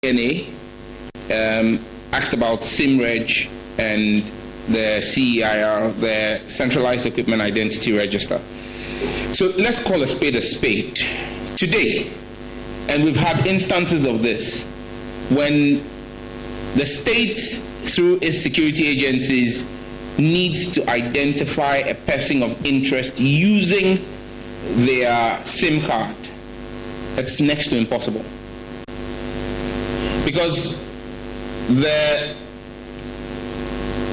DNA asked about SIMREG and the CEIR, the Centralized Equipment Identity Register. So let's call a spade today. And we've had instances of this when the state, through its security agencies, needs to identify a person of interest using their SIM card. It's next to impossible. Because the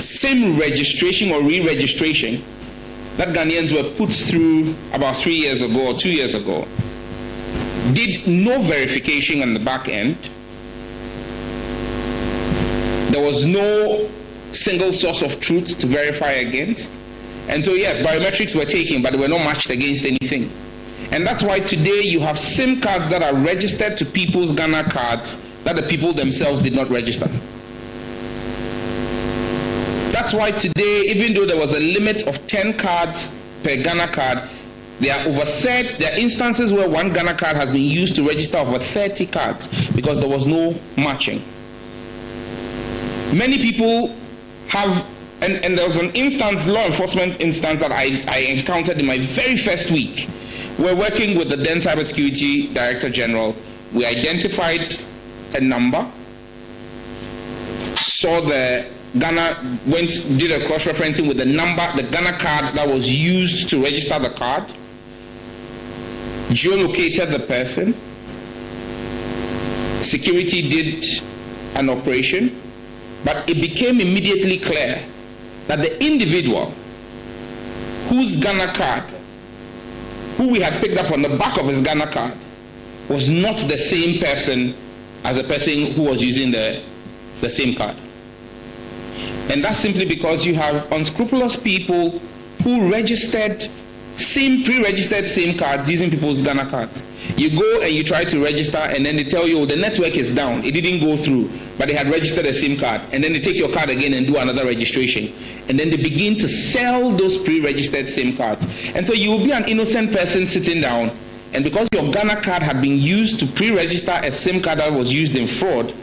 SIM registration or re-registration that Ghanaians were put through about 3 years ago or 2 years ago did no verification on the back end. There was no single source of truth to verify against. And so yes, biometrics were taken, but they were not matched against anything. And that's why today you have SIM cards that are registered to people's Ghana cards that the people themselves did not register. That's why today, even though there was a limit of 10 cards per Ghana card, there are instances where one Ghana card has been used to register over 30 cards because there was no matching. Many people have, and there was an instance, law enforcement instance that I encountered in my very first week. We're working with the then Cybersecurity Director General. We identified a number, saw the Ghana, did a cross-referencing with the number, the Ghana card that was used to register the card, geolocated the person, security did an operation, but it became immediately clear that the individual whose Ghana card, who we had picked up on the back of his Ghana card, was not the same person as the person who was using the same card. And that's simply because you have unscrupulous people who registered pre-registered SIM cards using people's Ghana cards. You go and you try to register, and then they tell you, oh, the network is down, it didn't go through, but they had registered a SIM card, and then they take your card again and do another registration, and then they begin to sell those pre-registered SIM cards. And so you will be an innocent person sitting down, and because your Ghana card had been used to pre-register a SIM card that was used in fraud,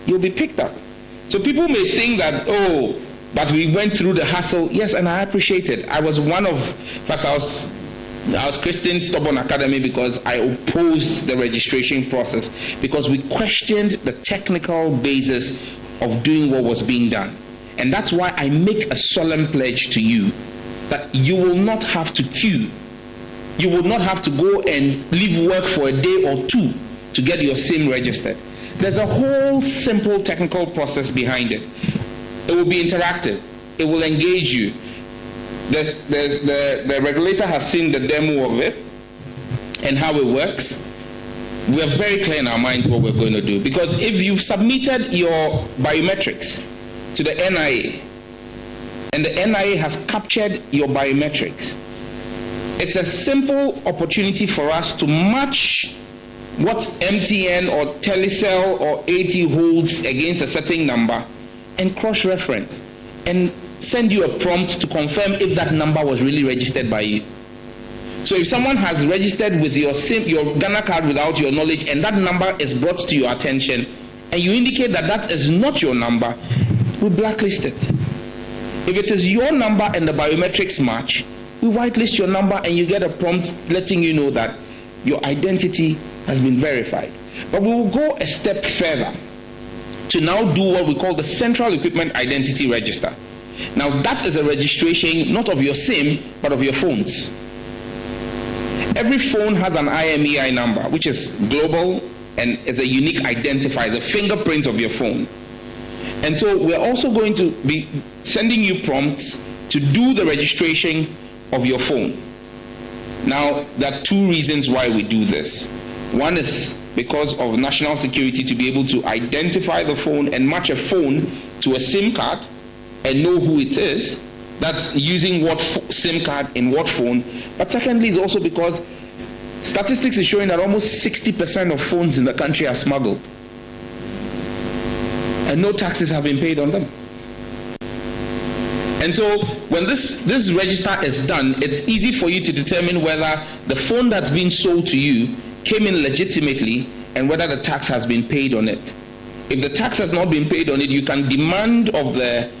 you'll be picked up. So people may think that, oh, but we went through the hassle. Yes, and I appreciate it. I was one of, in fact, I was Christian Stubborn Academy because I opposed the registration process because we questioned the technical basis of doing what was being done. And that's why I make a solemn pledge to you that you will not have to queue. You will not have to go and leave work for a day or two to get your SIM registered. There's a whole simple technical process behind it. It will be interactive. It will engage you. The regulator has seen the demo of it and how it works. We are very clear in our minds what we're going to do. Because if you've submitted your biometrics to the NIA and the NIA has captured your biometrics, it's a simple opportunity for us to match what MTN or Telecel or AT holds against a certain number and cross-reference and send you a prompt to confirm if that number was really registered by you. So if someone has registered with your Ghana card without your knowledge and that number is brought to your attention and you indicate that that is not your number, we blacklist it. If it is your number and the biometrics match, we whitelist your number and you get a prompt letting you know that your identity has been verified. But we will go a step further to now do what we call the Central Equipment Identity Register. Now that is a registration not of your SIM but of your phones. Every phone has an IMEI number which is global and is a unique identifier, the fingerprint of your phone. And so we're also going to be sending you prompts to do the registration of your phone. Now there are two reasons why we do this. One is because of national security, to be able to identify the phone and match a phone to a SIM card and know who it is that's using what SIM card in what phone. But secondly is also because statistics is showing that almost 60% of phones in the country are smuggled and no taxes have been paid on them. And so when this register is done, it's easy for you to determine whether the phone that's been sold to you came in legitimately and whether the tax has been paid on it. If the tax has not been paid on it, you can demand of the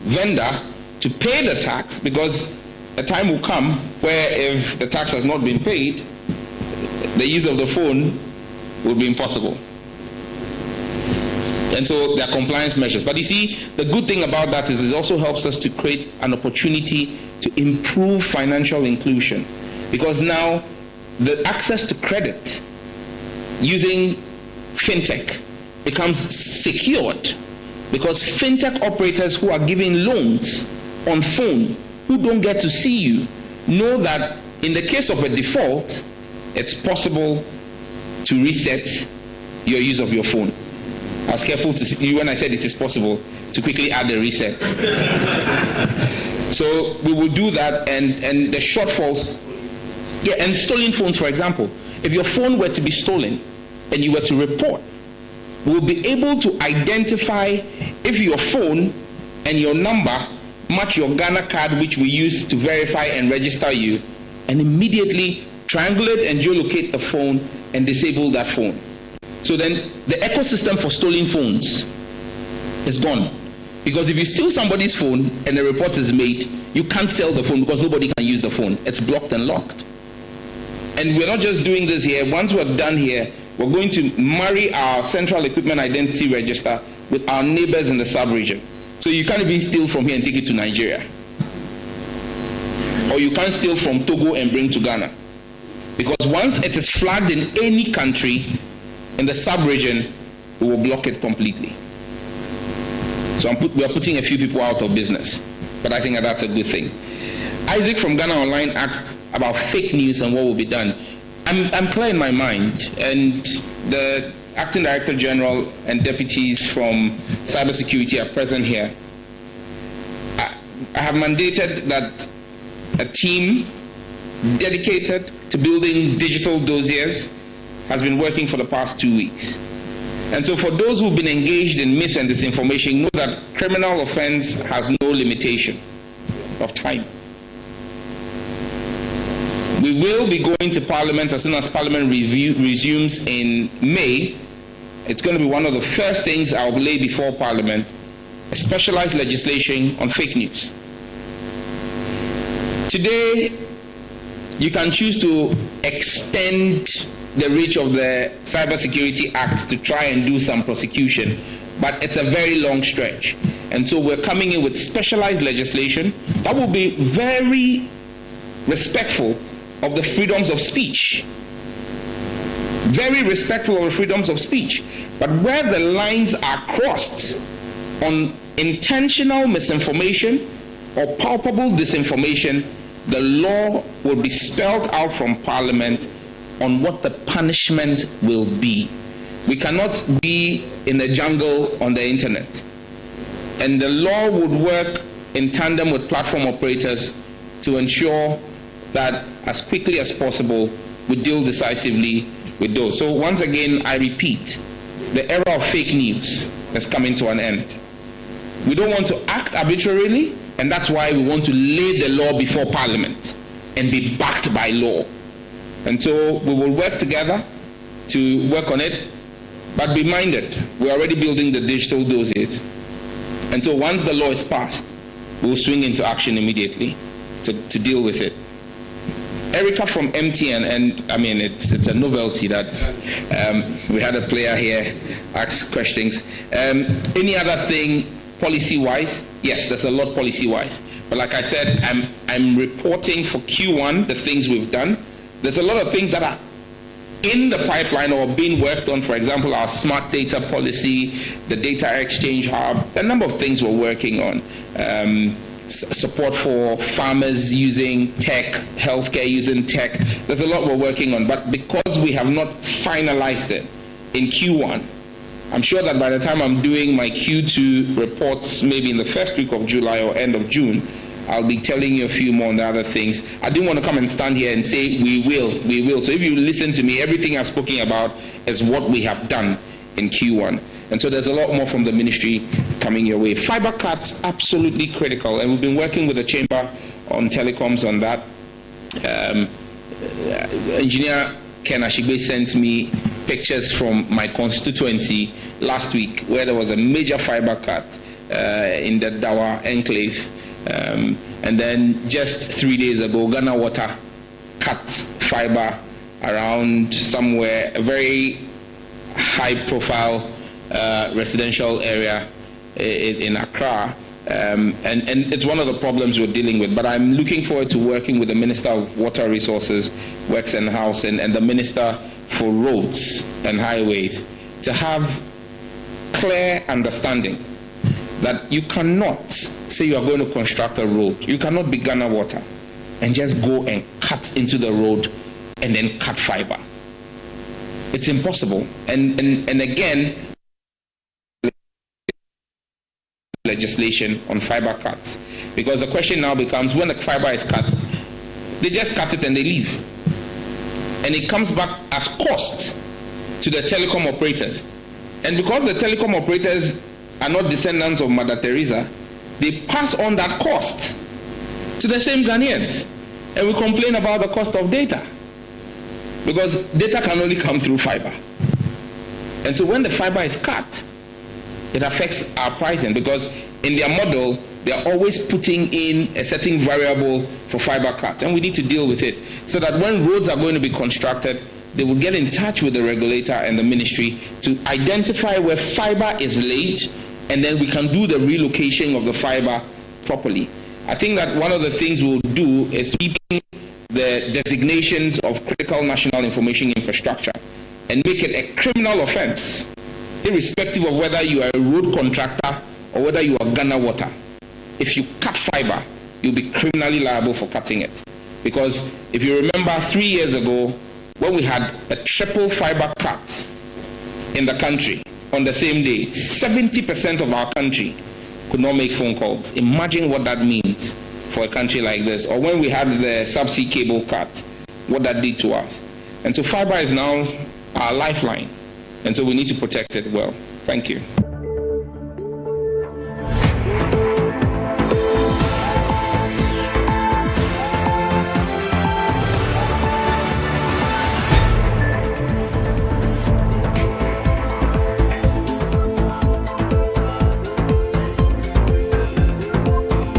vendor to pay the tax, because a time will come where if the tax has not been paid, the use of the phone will be impossible. And so there are compliance measures. But you see, the good thing about that is it also helps us to create an opportunity to improve financial inclusion, because now the access to credit using fintech becomes secured, because fintech operators who are giving loans on phone, who don't get to see you, know that in the case of a default, it's possible to reset your use of your phone. I was careful to see when I said it is possible to quickly add the reset. So we will do that, and the shortfalls. Yeah, and stolen phones, for example. If your phone were to be stolen and you were to report, we'll be able to identify if your phone and your number match your Ghana card, which we use to verify and register you, and immediately triangulate and geolocate the phone and disable that phone. So then the ecosystem for stolen phones is gone. Because if you steal somebody's phone and a report is made, you can't sell the phone because nobody can use the phone. It's blocked and locked. And we're not just doing this here. Once we're done here, we're going to marry our central equipment identity register with our neighbors in the sub-region. So you can't even steal from here and take it to Nigeria. Or you can't steal from Togo and bring to Ghana. Because once it is flagged in any country in the sub-region, we will block it completely. So we are putting a few people out of business. But I think that's a good thing. Isaac from Ghana Online asked about fake news and what will be done. I'm clear in my mind, and the Acting Director General and deputies from cybersecurity are present here. I have mandated that a team dedicated to building digital dossiers has been working for the past 2 weeks. And so for those who've been engaged in mis and disinformation, know that criminal offense has no limitation of time. We will be going to Parliament as soon as Parliament resumes in May. It's going to be one of the first things I'll lay before Parliament, a specialized legislation on fake news. Today, you can choose to extend the reach of the Cybersecurity Act to try and do some prosecution, but it's a very long stretch. And so we're coming in with specialized legislation that will be very respectful of the freedoms of speech. Very respectful of the freedoms of speech. But where the lines are crossed on intentional misinformation or palpable disinformation, the law will be spelled out from Parliament on what the punishment will be. We cannot be in the jungle on the internet. And the law would work in tandem with platform operators to ensure that as quickly as possible we deal decisively with those. So once again, I repeat, the era of fake news is coming to an end. We don't want to act arbitrarily, and that's why we want to lay the law before Parliament and be backed by law. And so we will work together to work on it, but be minded, we're already building the digital dossiers. And so once the law is passed, we'll swing into action immediately to deal with it. Erica from MTN, and I mean it's a novelty that we had a player here ask questions. Any other thing policy-wise? Yes, there's a lot policy-wise. But like I said, I'm reporting for Q1 the things we've done. There's a lot of things that are in the pipeline or being worked on. For example, our smart data policy, the data exchange hub, a number of things we're working on. Support for farmers using tech, healthcare using tech. There's a lot we're working on, but because we have not finalized it in Q1, I'm sure that by the time I'm doing my Q2 reports, maybe in the first week of July or end of June, I'll be telling you a few more on the other things. I didn't want to come and stand here and say we will. So if you listen to me, everything I've spoken about is what we have done in Q1. And so there's a lot more from the ministry coming your way. Fiber cuts, absolutely critical. And we've been working with the Chamber on telecoms on that. Engineer Ken Ashigbe sent me pictures from my constituency last week, where there was a major fiber cut in the Dawa enclave. And then just 3 days ago, Ghana Water cut fiber around somewhere, a very high-profile residential area in Accra. And it's one of the problems we're dealing with. But I'm looking forward to working with the Minister of Water Resources, Works and Housing, and the Minister for Roads and Highways to have clear understanding that you cannot say you are going to construct a road. You cannot be Ghana Water and just go and cut into the road and then cut fiber. It's impossible. And again, legislation on fiber cuts, because the question now becomes, when the fiber is cut, they just cut it and they leave, and it comes back as cost to the telecom operators. And because the telecom operators are not descendants of Mother Teresa, they pass on that cost to the same Ghanaians, and we complain about the cost of data, because data can only come through fiber. And so when the fiber is cut, it affects our pricing, because in their model they are always putting in a certain variable for fiber cuts, and we need to deal with it so that when roads are going to be constructed, they will get in touch with the regulator and the ministry to identify where fiber is laid, and then we can do the relocation of the fiber properly. I think that one of the things we'll do is keeping the designations of critical national information infrastructure and make it a criminal offense, irrespective of whether you are a road contractor or whether you are Ghana Water. If you cut fiber, you'll be criminally liable for cutting it. Because if you remember 3 years ago, when we had a triple fiber cut in the country on the same day, 70% of our country could not make phone calls. Imagine what that means for a country like this. Or when we had the subsea cable cut, what that did to us. And so fiber is now our lifeline. And so we need to protect it well. Thank you.